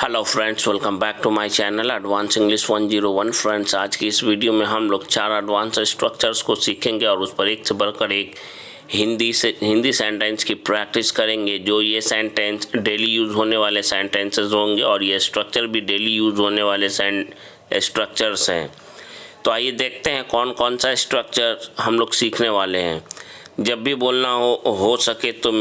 Hello friends, welcome back to my channel advance English 101। Friends, आज की इस video में हम लोग 4 एडवांस स्ट्रक्चर्स को सीखेंगे और उस पर एक से बढ़कर एक हिंदी सेंटेंस की प्रैक्टिस करेंगे। जो ये सेंटेंस डेली यूज़ होने वाले सेंटेंसेस होंगे और ये स्ट्रक्चर भी डेली यूज़ होने वाले स्ट्रक्चर्स हैं। तो आइए देखते हैं कौन कौन सा स्ट्रक्चर हम लोग सीखने वाले हैं। जब भी बोलना हो सके तो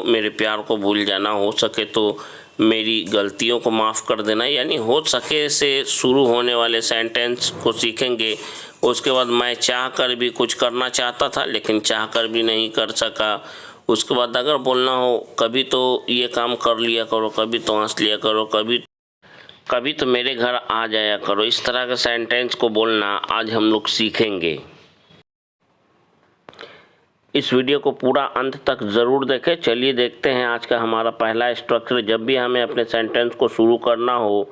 मेरे प्यार को भूल जाना, हो सके तो मेरी गलतियों को माफ़ कर देना, यानी हो सके से शुरू होने वाले सेंटेंस को सीखेंगे। उसके बाद मैं चाह कर भी कुछ करना चाहता था लेकिन चाह कर भी नहीं कर सका। उसके बाद अगर बोलना हो कभी तो ये काम कर लिया करो, कभी तो हंस लिया करो, कभी तो मेरे घर आ जाया करो। इस तरह के सेंटेंस को बोलना आज हम लोग सीखेंगे। इस वीडियो को पूरा अंत तक ज़रूर देखें। चलिए देखते हैं आज का हमारा पहला स्ट्रक्चर। जब भी हमें अपने सेंटेंस को शुरू करना हो,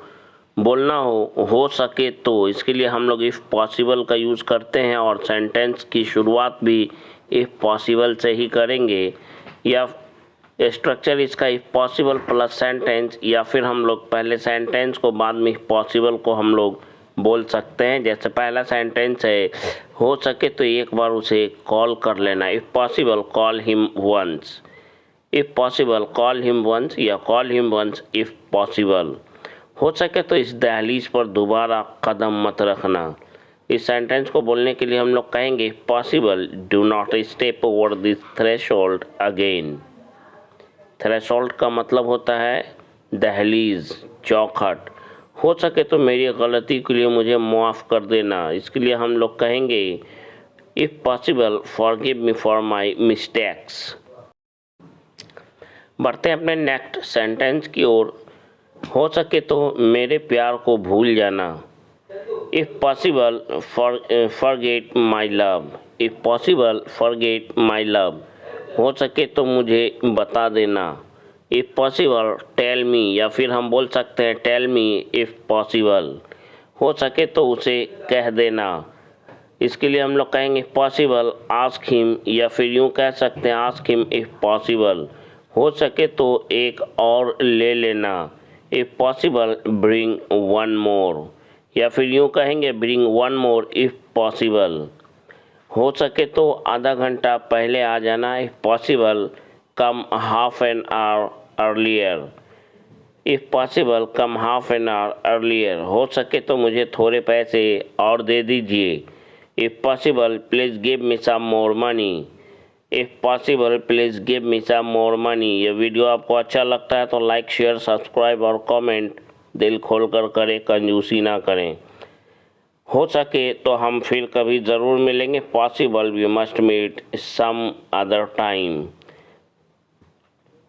बोलना हो सके तो, इसके लिए हम लोग इफ़ पॉसिबल का यूज़ करते हैं और सेंटेंस की शुरुआत भी इफ़ पॉसिबल से ही करेंगे। या स्ट्रक्चर इसका इफ़ पॉसिबल प्लस सेंटेंस, या फिर हम लोग पहले सेंटेंस को बाद में इफ़ पॉसिबल को हम लोग बोल सकते हैं। जैसे पहला सेंटेंस है, हो सके तो एक बार उसे कॉल कर लेना। If possible call him once, if possible call him once, या call him once if possible. हो सके तो इस दहलीज पर दोबारा कदम मत रखना। इस सेंटेंस को बोलने के लिए हम लोग कहेंगे if possible do not step over this threshold again. Threshold का मतलब होता है दहलीज, चौखट। हो सके तो मेरी गलती के लिए मुझे माफ़ कर देना। इसके लिए हम लोग कहेंगे if possible forgive me for my mistakes. बढ़ते हैं अपने नेक्स्ट सेंटेंस की ओर। हो सके तो मेरे प्यार को भूल जाना। If possible forget my love, if possible forget my love. हो सके तो मुझे बता देना। इफ़ पॉसिबल टेल मी, या फिर हम बोल सकते हैं टेल मी इफ़ पॉसिबल। हो सके तो उसे कह देना। इसके लिए हम लोग कहेंगे पॉसिबल आस्क हिम, या फिर यूँ कह सकते हैं आस्क हिम इफ़ पॉसिबल। हो सके तो एक और ले लेना। If possible bring one more, या फिर यूँ कहेंगे bring one more if possible. हो सके तो आधा घंटा पहले आ जाना। If possible come half an hour earlier, if possible come half an hour earlier. हो सके तो मुझे थोड़े पैसे और दे दीजिए। If possible please give me some more money, if possible please give me some more money. ये वीडियो आपको अच्छा लगता है तो लाइक, शेयर, सब्सक्राइब और कमेंट दिल खोल कर करें, कंजूसी ना करें। हो सके तो हम फिर कभी ज़रूर मिलेंगे। Possible we must meet some other time.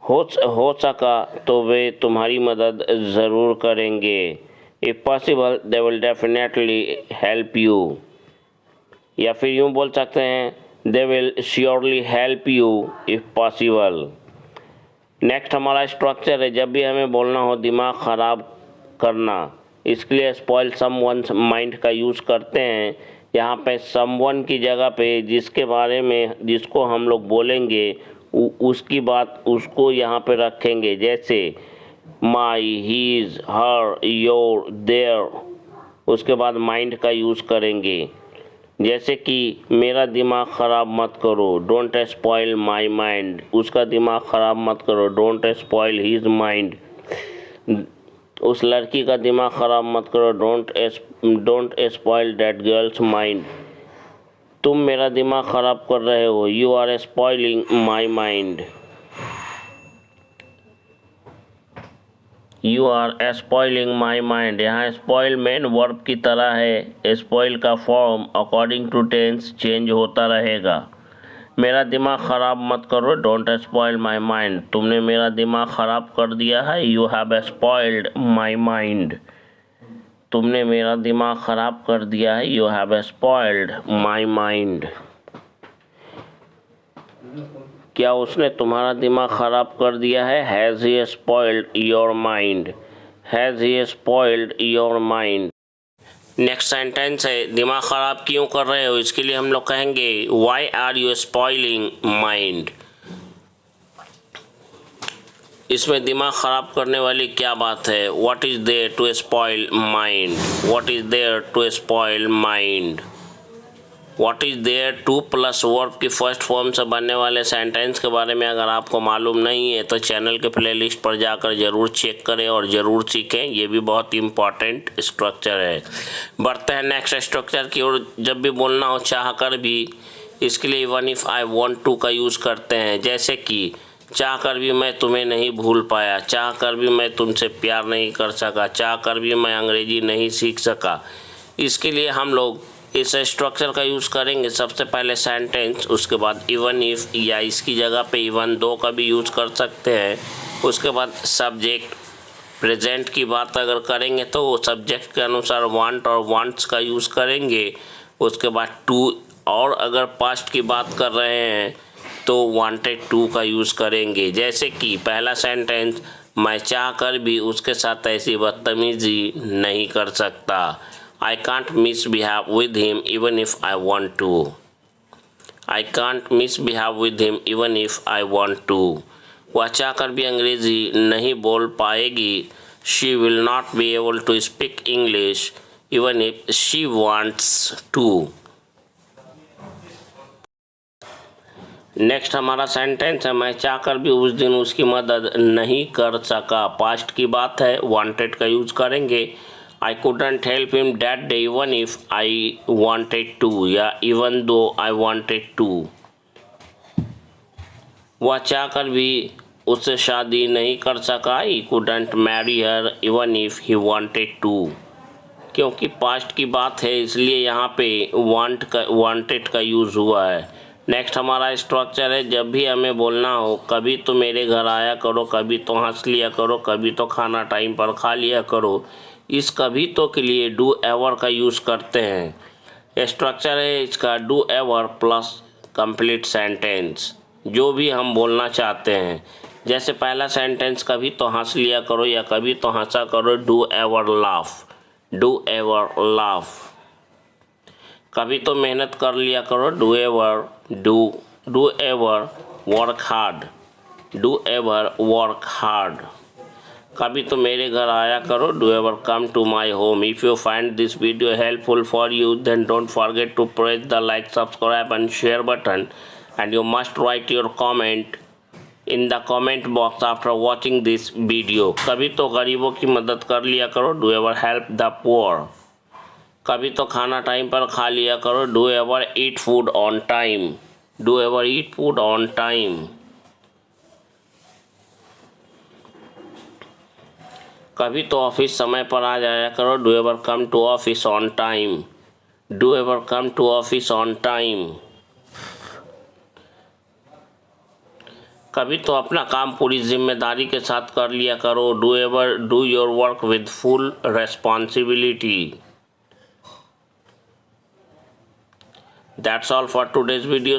हो सका तो वे तुम्हारी मदद ज़रूर करेंगे। If possible they will definitely help you, या फिर यूँ बोल सकते हैं they will surely help you if possible. Next हमारा स्ट्रक्चर है, जब भी हमें बोलना हो दिमाग ख़राब करना, इसके लिए स्पॉइल समवन्स माइंड का यूज़ करते हैं। यहाँ पे समवन की जगह पे जिसको हम लोग बोलेंगे उसकी बात उसको यहाँ पे रखेंगे। जैसे माई, हीज, हर, योर, देयर। उसके बाद माइंड का यूज़ करेंगे। जैसे कि मेरा दिमाग ख़राब मत करो, डोंट स्पॉइल माई माइंड। उसका दिमाग ख़राब मत करो, डोंट स्पॉइल हीज माइंड। उस लड़की का दिमाग ख़राब मत करो, don't spoil that girls mind. तुम मेरा दिमाग ख़राब कर रहे हो, you are spoiling my mind, you are spoiling my mind. यहाँ स्पॉइल मेन वर्ब की तरह है। स्पॉइल का form according to tense change होता रहेगा। मेरा दिमाग ख़राब मत करो, डोंट स्पॉइल माई माइंड। तुमने मेरा दिमाग ख़राब कर दिया है, you have spoiled my mind. तुमने मेरा दिमाग ख़राब कर दिया है, you have spoiled my mind. क्या उसने तुम्हारा दिमाग ख़राब कर दिया है? Has he spoiled your mind, has he spoiled your mind. Next sentence है, दिमाग ख़राब क्यों कर रहे हो? इसके लिए हम लोग कहेंगे why are you spoiling mind. इसमें दिमाग ख़राब करने वाली क्या बात है? What is there to spoil mind? What is there to spoil mind? What is there to plus verb की फर्स्ट फॉर्म से बनने वाले सेंटेंस के बारे में अगर आपको मालूम नहीं है तो चैनल के प्लेलिस्ट पर जाकर ज़रूर चेक करें और ज़रूर सीखें। ये भी बहुत इम्पॉर्टेंट स्ट्रक्चर है। बढ़ते हैं नेक्स्ट स्ट्रक्चर की ओर। जब भी बोलना हो चाह कर भी, इसके लिए even if I want to का यूज़ करते हैं। जैसे कि चाह कर भी मैं तुम्हें नहीं भूल पाया, चाह कर भी मैं तुमसे प्यार नहीं कर सका, चाह कर भी मैं अंग्रेजी नहीं सीख सका। इसके लिए हम लोग इस स्ट्रक्चर का यूज़ करेंगे। सबसे पहले सेंटेंस, उसके बाद इवन इफ़ या इसकी जगह पे इवन दो का भी यूज़ कर सकते हैं। उसके बाद सब्जेक्ट, प्रेजेंट की बात अगर करेंगे तो वो सब्जेक्ट के अनुसार वांट और वांट्स का यूज़ करेंगे। उसके बाद टू, और अगर पास्ट की बात कर रहे हैं तो वांटेड टू का यूज़ करेंगे। जैसे कि पहला सेंटेंस, मैं चाह कर भी उसके साथ ऐसी बदतमीज़ी नहीं कर सकता। I can't misbehave with him even if I want to. I can't misbehave with him even if I want to. वह चाहकर भी अंग्रेज़ी नहीं बोल पाएगी। She will not be able to speak English even if she wants to. Next हमारा sentence है, मैं चाहकर भी उस दिन उसकी मदद नहीं कर सका। पास्ट की बात है, वांटेड का यूज़ करेंगे। I couldn't help him that day even if I wanted to, या even though I wanted to। वह चाहकर भी उससे शादी नहीं कर सका। He couldn't marry her even if he wanted to। क्योंकि पास्ट की बात है इसलिए यहाँ पे वांटेड का यूज़ हुआ है। नेक्स्ट हमारा स्ट्रक्चर है, जब भी हमें बोलना हो, कभी तो मेरे घर आया करो, कभी तो हंस लिया करो, कभी तो खाना टाइम पर खा लिया करो। इस कभी तो के लिए डू एवर का यूज़ करते हैं। स्ट्रक्चर है इसका, do ever plus complete sentence, जो भी हम बोलना चाहते हैं। जैसे पहला सेंटेंस, कभी तो हंस लिया करो या कभी तो हंसा करो, do ever laugh, do ever laugh. कभी तो मेहनत कर लिया करो, do ever do ever work hard, do ever work hard. कभी तो मेरे घर आया करो, do ever come to my home. If you find this video helpful for you then don't forget to press the like, subscribe and share button, and you must write your comment in the comment box after watching this video. कभी तो गरीबों की मदद कर लिया करो, do ever help the poor. कभी तो खाना टाइम पर खा लिया करो, do ever eat food on time, do ever eat food on time. कभी तो ऑफिस समय पर आ जाया करो, do ever come to office on time, do ever come to office on time. कभी तो अपना काम पूरी जिम्मेदारी के साथ कर लिया करो, do ever do your work with full responsibility. That's all for today's video.